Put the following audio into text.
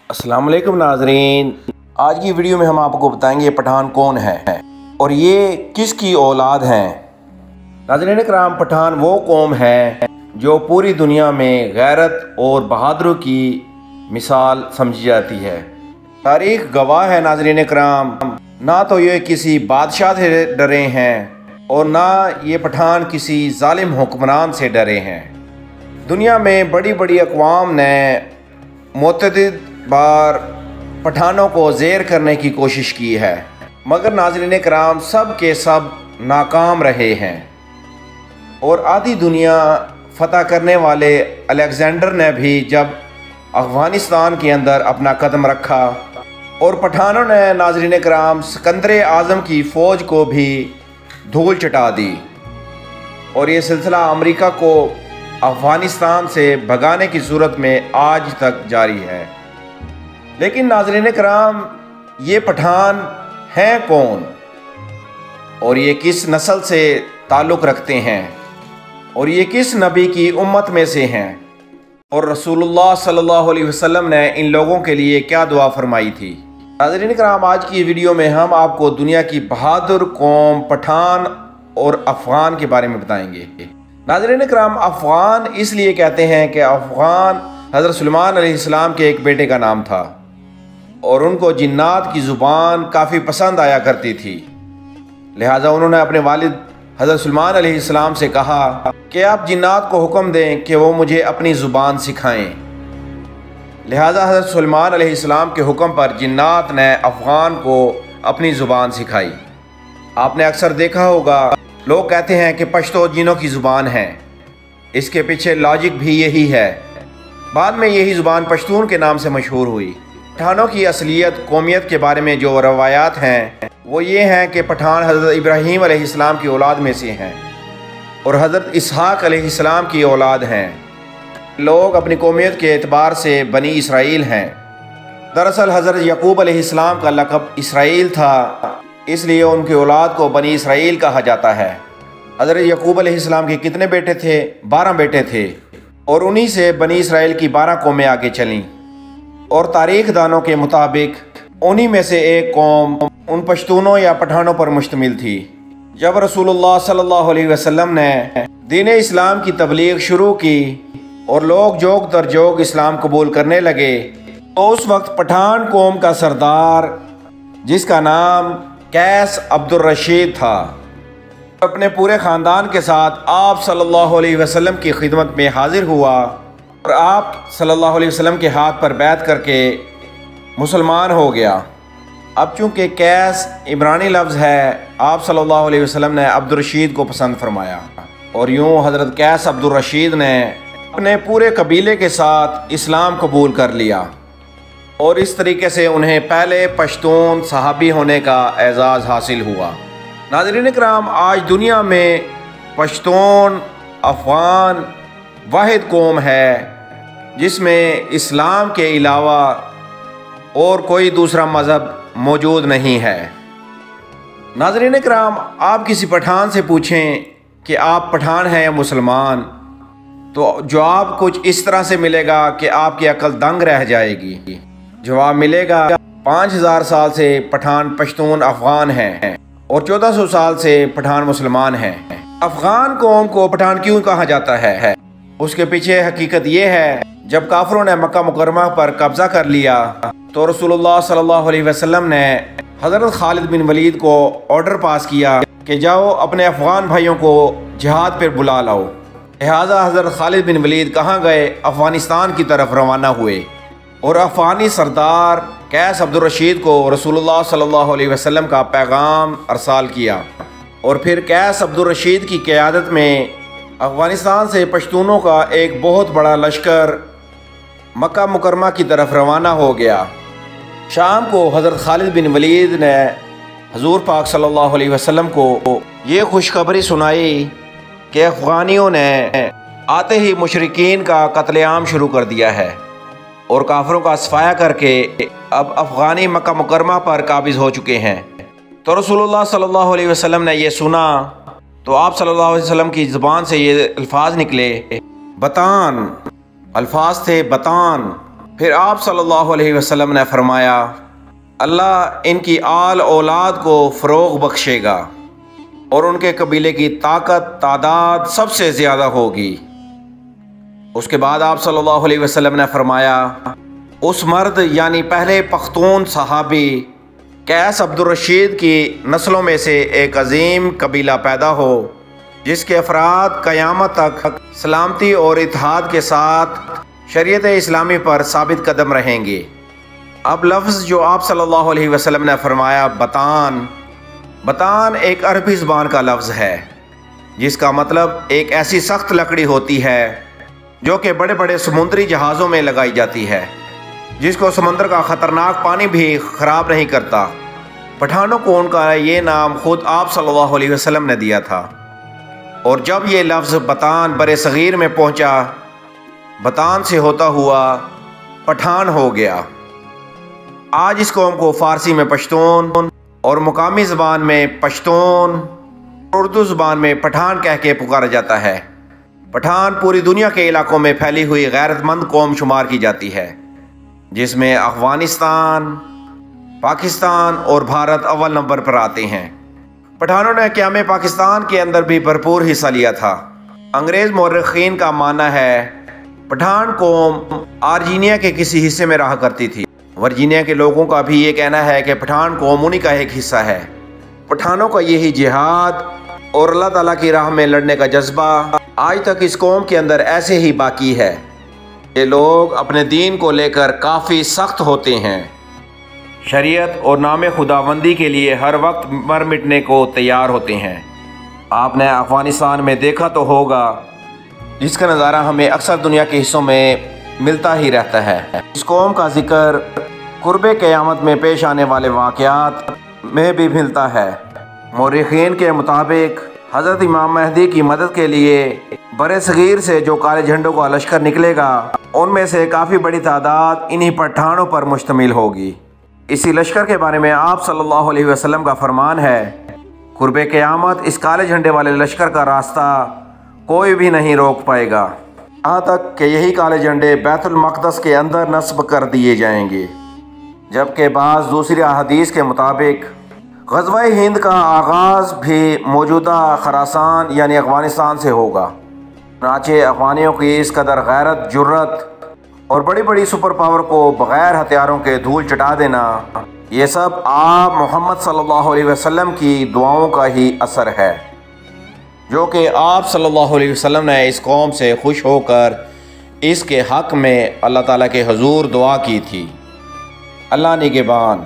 السلام علیکم ناظرین، آج کی ویڈیو میں ہم آپ کو بتائیں گے یہ پٹھان کون ہے اور یہ کس کی اولاد ہیں۔ ناظرین کرام، پٹھان وہ قوم ہے جو پوری دنیا میں غیرت اور بہادری کی مثال سمجھی جاتی ہے۔ تاریخ گواہ ہے ناظرین کرام، نہ تو یہ کسی بادشاہ سے ڈرے ہیں اور نہ یہ پٹھان کسی ظالم حکمران سے ڈرے ہیں۔ دنیا میں بڑی بڑی اقوام نے متعدد بار پٹھانوں کو زیر کرنے کی کوشش کی ہے، مگر ناظرین کرام سب کے سب ناکام رہے ہیں۔ اور آدھی دنیا فتح کرنے والے الیگزینڈر نے بھی جب افغانستان کے اندر اپنا قدم رکھا اور پٹھانوں نے ناظرین کرام سکندر اعظم کی فوج کو بھی دھول چٹا دی، اور یہ سلسلہ امریکہ کو افغانستان سے بھگانے کی صورت میں آج تک جاری ہے۔ لیکن ناظرین کرام، یہ پٹھان ہیں کون اور یہ کس نسل سے تعلق رکھتے ہیں اور یہ کس نبی کی امت میں سے ہیں، اور رسول اللہ صلی اللہ علیہ وسلم نے ان لوگوں کے لیے کیا دعا فرمائی تھی؟ ناظرین کرام، آج کی ویڈیو میں ہم آپ کو دنیا کی بہادر قوم پٹھان اور افغان کے بارے میں بتائیں گے۔ ناظرین کرام، افغان اس لیے کہتے ہیں کہ افغان حضرت سلیمان علیہ السلام کے ایک بیٹے کا نام تھا، اور ان کو جنات کی زبان کافی پسند آیا کرتی تھی، لہٰذا انہوں نے اپنے والد حضرت سلیمان علیہ السلام سے کہا کہ آپ جنات کو حکم دیں کہ وہ مجھے اپنی زبان سکھائیں۔ لہٰذا حضرت سلیمان علیہ السلام کے حکم پر جنات نے افغان کو اپنی زبان سکھائی۔ آپ نے اکثر دیکھا ہوگا لوگ کہتے ہیں کہ پشتو جنوں کی زبان ہے، اس کے پیچھے لاجک بھی یہی ہے۔ بعد میں یہی زبان پشتون کے نام سے مشہور ہوئی۔ پٹھانوں کی اصلیت قومیت کے بارے میں جو روایات ہیں وہ یہ ہیں کہ پٹھان حضرت ابراہیم علیہ السلام کی اولاد میں سے ہیں اور حضرت اسحاق علیہ السلام کی اولاد ہیں۔ لوگ اپنی قومیت کے اعتبار سے بنی اسرائیل ہیں۔ دراصل حضرت یعقوب علیہ السلام کا لقب اسرائیل تھا، اس لیے ان کی اولاد کو بنی اسرائیل کہا جاتا ہے۔ حضرت یعقوب علیہ السلام کے کتنے بیٹے تھے؟ 12 بیٹے تھے، اور انہی سے بنی اسرائیل کی 12 قومیں آگے چلیں، اور تاریخ دانوں کے مطابق انہی میں سے ایک قوم ان پشتونوں یا پٹھانوں پر مشتمل تھی۔ جب رسول اللہ صلی اللہ علیہ وسلم نے دین اسلام کی تبلیغ شروع کی اور لوگ جوگ در جوگ اسلام قبول کرنے لگے، تو اس وقت پٹھان قوم کا سردار، جس کا نام قیس عبد الرشید تھا، اپنے پورے خاندان کے ساتھ آپ صلی اللہ علیہ وسلم کی خدمت میں حاضر ہوا اور آپ صلی اللہ علیہ وسلم کے ہاتھ پر بیعت کر کے مسلمان ہو گیا۔ اب چونکہ قیس عبرانی لفظ ہے، آپ صلی اللہ علیہ وسلم نے عبد الرشید کو پسند فرمایا، اور یوں حضرت قیس عبد الرشید نے اپنے پورے قبیلے کے ساتھ اسلام قبول کر لیا، اور اس طریقے سے انہیں پہلے پشتون صحابی ہونے کا اعزاز حاصل ہوا۔ ناظرین کرام، آج دنیا میں پشتون افغان واحد قوم ہے جس میں اسلام کے علاوہ اور کوئی دوسرا مذہب موجود نہیں ہے۔ ناظرین کرام، آپ کسی پٹھان سے پوچھیں کہ آپ پٹھان ہیں یا مسلمان، تو جواب کچھ اس طرح سے ملے گا کہ آپ کی عقل دنگ رہ جائے گی۔ جواب ملے گا 5000 سال سے پٹھان پشتون افغان ہیں اور 1400 سال سے پٹھان مسلمان ہیں۔ افغان قوم کو پٹھان کیوں کہا جاتا ہے؟ اس کے پیچھے حقیقت یہ ہے، جب کافروں نے مکہ مکرمہ پر قبضہ کر لیا تو رسول اللہ صلی اللہ علیہ وسلم نے حضرت خالد بن ولید کو آرڈر پاس کیا کہ جاؤ اپنے افغان بھائیوں کو جہاد پر بلا لاؤ۔ لہٰذا حضرت خالد بن ولید کہاں گئے؟ افغانستان کی طرف روانہ ہوئے، اور افغانی سردار قیس عبد الرشید کو رسول اللہ صلی اللہ علیہ وسلم کا پیغام ارسال کیا، اور پھر قیس عبد الرشید کی قیادت میں افغانستان سے پشتونوں کا ایک بہت بڑا لشکر مکہ مکرمہ کی طرف روانہ ہو گیا۔ شام کو حضرت خالد بن ولید نے حضور پاک صلی اللہ علیہ وسلم کو یہ خوشخبری سنائی کہ افغانیوں نے آتے ہی مشرکین کا قتل عام شروع کر دیا ہے، اور کافروں کا صفایا کر کے اب افغانی مکہ مکرمہ پر قابض ہو چکے ہیں۔ تو رسول اللہ صلی اللہ علیہ وسلم نے یہ سنا تو آپ صلی اللہ علیہ وسلم کی زبان سے یہ الفاظ نکلے، بتان، الفاظ تھے بتان، پھر آپ صلی اللہ علیہ وسلم نے فرمایا اللہ ان کی آل اولاد کو فروغ بخشے گا اور ان کے قبیلے کی طاقت تعداد سب سے زیادہ ہوگی۔ اس کے بعد آپ صلی اللہ علیہ وسلم نے فرمایا اس مرد یعنی پہلے پختون صحابی قیس عبد الرشید کی نسلوں میں سے ایک عظیم قبیلہ پیدا ہو جس کے افراد قیامت تک سلامتی اور اتحاد کے ساتھ شریعت اسلامی پر ثابت قدم رہیں گے۔ اب لفظ جو آپ صلی اللہ علیہ وسلم نے فرمایا بطان، بطان ایک عربی زبان کا لفظ ہے جس کا مطلب ایک ایسی سخت لکڑی ہوتی ہے جو کہ بڑے بڑے سمندری جہازوں میں لگائی جاتی ہے، جس کو سمندر کا خطرناک پانی بھی خراب نہیں کرتا۔ پٹھانوں کو ان کا یہ نام خود آپ صلی اللہ علیہ وسلم نے دیا تھا، اور جب یہ لفظ بطان برِ صغیر میں پہنچا، بطان سے ہوتا ہوا پٹھان ہو گیا۔ آج اس قوم کو فارسی میں پشتون اور مقامی زبان میں پشتون، اردو زبان میں پٹھان کہہ کے پکارا جاتا ہے۔ پٹھان پوری دنیا کے علاقوں میں پھیلی ہوئی غیرت مند قوم شمار کی جاتی ہے، جس میں افغانستان، پاکستان اور بھارت اول نمبر پر آتے ہیں۔ پٹھانوں نے قیام پاکستان کے اندر بھی بھرپور حصہ لیا تھا۔ انگریز مورخین کا ماننا ہے پٹھان قوم آرجینیا کے کسی حصے میں رہا کرتی تھی۔ ورجینیا کے لوگوں کا بھی یہ کہنا ہے کہ پٹھان قوم انہی کا ایک حصہ ہے۔ پٹھانوں کا یہی جہاد اور اللہ تعالیٰ کی راہ میں لڑنے کا جذبہ آج تک اس قوم کے اندر ایسے ہی باقی ہے۔ یہ لوگ اپنے دین کو لے کر کافی سخت ہوتے ہیں، شریعت اور نام خداوندی کے لیے ہر وقت مر مٹنے کو تیار ہوتے ہیں۔ آپ نے افغانستان میں دیکھا تو ہوگا، جس کا نظارہ ہمیں اکثر دنیا کے حصوں میں ملتا ہی رہتا ہے۔ اس قوم کا ذکر قرب قیامت میں پیش آنے والے واقعات میں بھی ملتا ہے۔ مورخین کے مطابق حضرت امام مہدی کی مدد کے لیے برِ صغیر سے جو کالے جھنڈوں کا لشکر نکلے گا، ان میں سے کافی بڑی تعداد انہی پٹھانوں پر مشتمل ہوگی۔ اسی لشکر کے بارے میں آپ صلی اللہ علیہ وسلم کا فرمان ہے قرب قیامت اس کالے جھنڈے والے لشکر کا راستہ کوئی بھی نہیں روک پائے گا، یہاں تک کہ یہی کالے جھنڈے بیت المقدس کے اندر نصب کر دیے جائیں گے۔ جبکہ بعض دوسری احادیث کے مطابق غزوہ ہند کا آغاز بھی موجودہ خراسان یعنی افغانستان سے ہوگا۔ چنانچہ افغانیوں کی اس قدر غیرت، جرت اور بڑی بڑی سپر پاور کو بغیر ہتھیاروں کے دھول چٹا دینا، یہ سب آپ محمد صلی اللہ علیہ وسلم کی دعاؤں کا ہی اثر ہے، جو کہ آپ صلی اللہ علیہ وسلم نے اس قوم سے خوش ہو کر اس کے حق میں اللہ تعالیٰ کے حضور دعا کی تھی۔ اللہ نگہبان۔